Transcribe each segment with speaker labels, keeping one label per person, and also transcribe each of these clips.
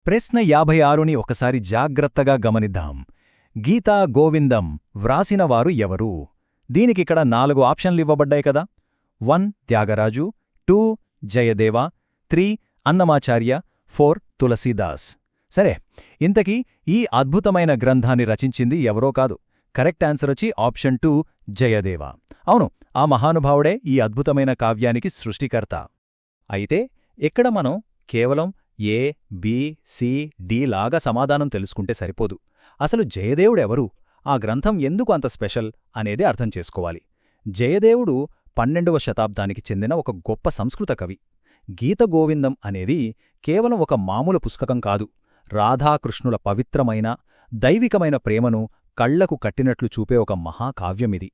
Speaker 1: ప్రశ్న 56ని ఒకసారి జాగ్రత్తగా గమనిద్దాం. గీతా గోవిందం వ్రాసినవారు ఎవరు? దీనికిక్కడ 4 ఆప్షన్లివ్వబడ్డాయి కదా. 1 త్యాగరాజు, 2 జయదేవ, 3 అన్నమాచార్య, 4 తులసీదాస్. సరే, ఇంతకీ ఈ అద్భుతమైన గ్రంథాన్ని రచించింది ఎవరో కాదు. కరెక్ట్ ఆన్సర్ వచ్చి ఆప్షన్ 2 జయదేవ. అవును, ఆ మహానుభావుడే ఈ అద్భుతమైన కావ్యానికి సృష్టికర్త. అయితే ఇక్కడ మనం కేవలం ఏ, బి, సి, డి లాగా సమాధానం తెలుసుకుంటే సరిపోదు. అసలు జయదేవుడెవరు, ఆ గ్రంథం ఎందుకు అంత స్పెషల్ అనేది అర్థం చేసుకోవాలి. జయదేవుడు 12వ శతాబ్దానికి చెందిన ఒక గొప్ప సంస్కృత కవి. గీత గోవిందం అనేది కేవలం ఒక మామూలు పుస్తకం కాదు. రాధాకృష్ణుల పవిత్రమైన, దైవికమైన ప్రేమను కళ్లకు కట్టినట్లు చూపే ఒక మహాకావ్యమిది.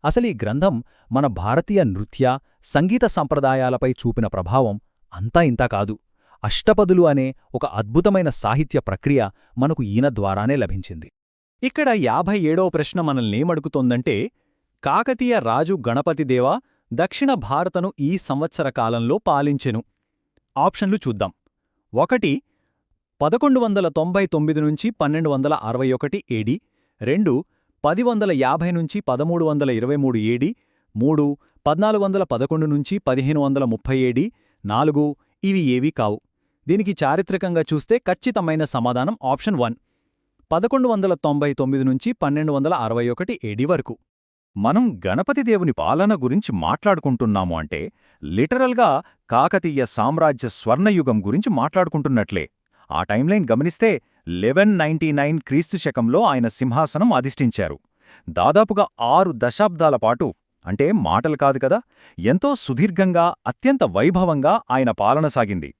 Speaker 1: అసలీ గ్రంథం మన భారతీయ నృత్య, సంగీత సంప్రదాయాలపై చూపిన ప్రభావం అంతా ఇంతా కాదు. అష్టపదులు అనే ఒక అద్భుతమైన సాహిత్య ప్రక్రియ మనకు ఈయన ద్వారానే లభించింది. ఇక్కడ 57వ ప్రశ్న మనల్నేమడుగుతోందంటే, కాకతీయ రాజు గణపతిదేవ దక్షిణ భారతను ఈ సంవత్సర కాలంలో పాలించెను. ఆప్షన్లు చూద్దాం. 1 1199 నుంచి 1261 ఏడి, 2 1050 నుంచి 1323 ఏడి, 3 1411 నుంచి 1530 ఏడి, 4 ఇవి ఏవీ కావు. దీనికి చారిత్రకంగా చూస్తే ఖచ్చితమైన సమాధానం ఆప్షన్ 1 1199 నుంచి 1261 ఏడి వరకు. మనం గణపతిదేవుని పాలన గురించి మాట్లాడుకుంటున్నాము అంటే లిటరల్గా కాకతీయ సామ్రాజ్య స్వర్ణయుగం గురించి మాట్లాడుకుంటున్నట్లే. ఆ టైంలైన్ గమనిస్తే 1199 క్రీస్తు శకంలో ఆయన సింహాసనం అధిష్ఠించారు. దాదాపుగా 6 దశాబ్దాల పాటు, అంటే మాటలు కాదు కదా, ఎంతో సుదీర్ఘంగా, అత్యంత వైభవంగా ఆయన పాలన సాగింది.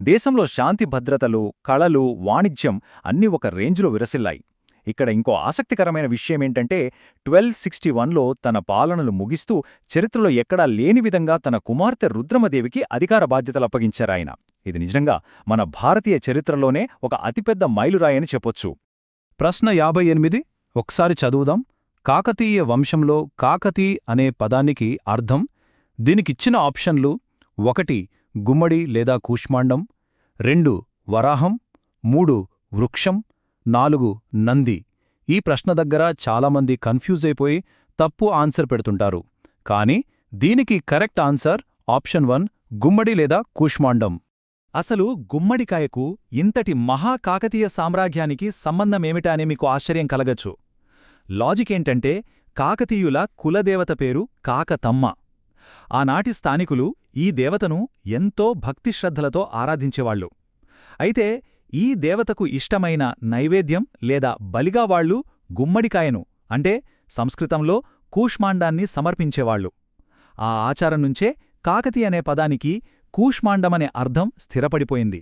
Speaker 1: దేశంలో శాంతి భద్రతలు, కళలు, వాణిజ్యం అన్నీ ఒక రేంజ్లో విరసిల్లాయి. ఇక్కడ ఇంకో ఆసక్తికరమైన విషయమేంటంటే 1261లో తన పాలనలు ముగిస్తూ చరిత్రలో ఎక్కడా లేని విధంగా తన కుమార్తె రుద్రమదేవికి అధికార బాధ్యతలప్పగించారాయన. ఇది నిజంగా మన భారతీయ చరిత్రలోనే ఒక అతిపెద్ద మైలురాయని చెప్పొచ్చు. ప్రశ్న 58 ఒకసారి చదువుదాం. కాకతీయ వంశంలో కాకతీ అనే పదానికి అర్థం. దీనికిచ్చిన ఆప్షన్లు: 1 గుమ్మడి లేదా కూష్మాండం, 2 వరాహం, 3 వృక్షం, 4 నంది. ఈ ప్రశ్న దగ్గర చాలామంది కన్ఫ్యూజ్ అయిపోయి తప్పు ఆన్సర్ పెడుతుంటారు. కానీ దీనికి కరెక్ట్ ఆన్సర్ ఆప్షన్ 1 గుమ్మడి లేదా కూష్మాండం. అసలు గుమ్మడికాయకు ఇంతటి మహాకాకతీయ సామ్రాజ్యానికి సంబంధమేమిటా అని మీకు ఆశ్చర్యం కలగచ్చు. లాజికేంటంటే, కాకతీయుల కులదేవత పేరు కాకతమ్మ. ఆనాటి స్థానికులు ఈ దేవతను ఎంతో భక్తిశ్రద్ధలతో ఆరాధించేవాళ్లు. అయితే ఈ దేవతకు ఇష్టమైన నైవేద్యం లేదా బలిగా వాళ్లు గుమ్మడికాయను, అంటే సంస్కృతంలో కూష్మాండాన్ని సమర్పించేవాళ్లు. ఆ ఆచారం నుంచే కాకతీ అనే పదానికి కూష్మాండమనే అర్థం స్థిరపడిపోయింది.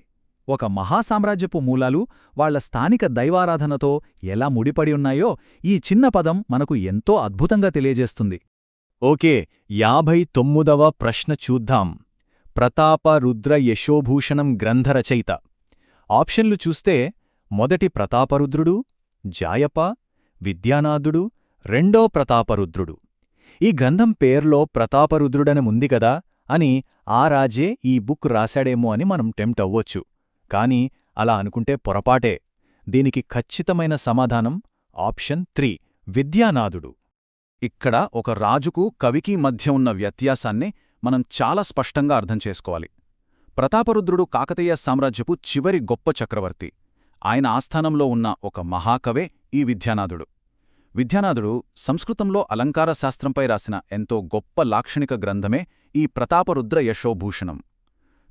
Speaker 1: ఒక మహాసామ్రాజ్యపు మూలాలు వాళ్ల స్థానిక దైవారాధనతో ఎలా ముడిపడి ఉన్నాయో ఈ చిన్న పదం మనకు ఎంతో అద్భుతంగా తెలియజేస్తుంది. ఓకే, 59వ ప్రశ్న చూద్దాం. ప్రతాపరుద్ర యశోభూషణం గ్రంథరచయిత. ఆప్షన్లు చూస్తే 1 ప్రతాపరుద్రుడు, జాయప, విద్యానాథుడు, 2 ప్రతాపరుద్రుడు. ఈ గ్రంథం పేర్లో ప్రతాపరుద్రుడని ఉంది కదా అని ఆ రాజే ఈ బుక్ రాశాడేమో అని మనం టెంప్ట్ అవ్వొచ్చు. కానీ అలా అనుకుంటే పొరపాటే. దీనికి ఖచ్చితమైన సమాధానం ఆప్షన్ 3 విద్యానాథుడు. ఇక్కడ ఒక రాజుకు, కవికి మధ్య ఉన్న వ్యత్యాసాన్ని మనం చాలా స్పష్టంగా అర్థం చేసుకోవాలి. ప్రతాపరుద్రుడు కాకతీయ సామ్రాజ్యపు చివరి గొప్ప చక్రవర్తి. ఆయన ఆస్థానంలో ఉన్న ఒక మహాకవే ఈ విద్యానాథుడు. విద్యానాథుడు సంస్కృతంలో అలంకార శాస్త్రంపై రాసిన ఎంతో గొప్ప లాక్షణిక గ్రంథమే ఈ ప్రతాపరుద్ర యశోభూషణం.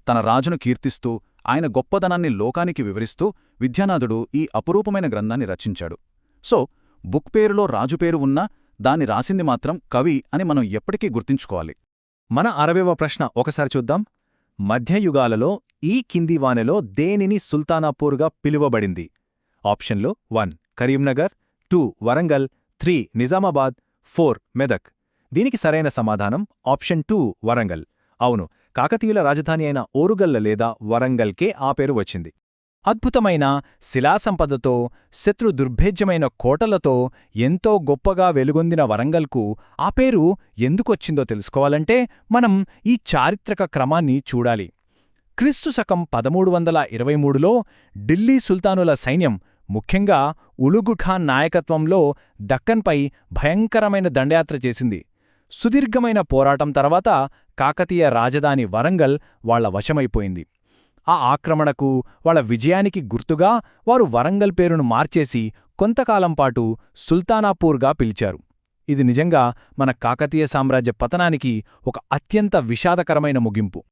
Speaker 1: తన రాజును కీర్తిస్తూ, ఆయన గొప్పదనాన్ని లోకానికి వివరిస్తూ విద్యానాథుడు ఈ అపురూపమైన గ్రంథాన్ని రచించాడు. సో, బుక్ పేరులో రాజుపేరు ఉన్నా దాన్ని రాసింది మాత్రం కవి అని మనం ఎప్పటికీ గుర్తుంచుకోవాలి. మన 60వ ప్రశ్న ఒకసారి చూద్దాం. మధ్యయుగాలలో ఈ కింది వానెలో దేనిని సుల్తానాపూర్గా పిలువబడింది? ఆప్షన్లు: 1 కరీంనగర్, 2 వరంగల్, 3 నిజామాబాద్, 4 మెదక్. దీనికి సరైన సమాధానం ఆప్షన్ 2 వరంగల్. అవును, కాకతీయుల రాజధాని అయిన ఓరుగల్ల లేదా వరంగల్కే ఆ పేరు వచ్చింది. అద్భుతమైన శిలాసంపదతో, శత్రు దుర్భేద్యమైన కోటలతో ఎంతో గొప్పగా వెలుగొందిన వరంగల్కు ఆ పేరు ఎందుకొచ్చిందో తెలుసుకోవాలంటే మనం ఈ చారిత్రక క్రమాన్ని చూడాలి. క్రీస్తు శకం 1323లో ఢిల్లీ సుల్తానుల సైన్యం ముఖ్యంగా ఉలుగు ఖాన్ నాయకత్వంలో దక్కన్పై భయంకరమైన దండయాత్ర చేసింది. సుదీర్ఘమైన పోరాటం తర్వాత కాకతీయ రాజధాని వరంగల్ వాళ్ల వశమైపోయింది. ఆ ఆక్రమణకు, వాళ్ల విజయానికి గుర్తుగా వారు వరంగల్ పేరును మార్చేసి కొంతకాలంపాటు సుల్తానాపూర్గా పిలిచారు. ఇది నిజంగా మన కాకతీయ సామ్రాజ్య పతనానికి ఒక అత్యంత విషాదకరమైన ముగింపు.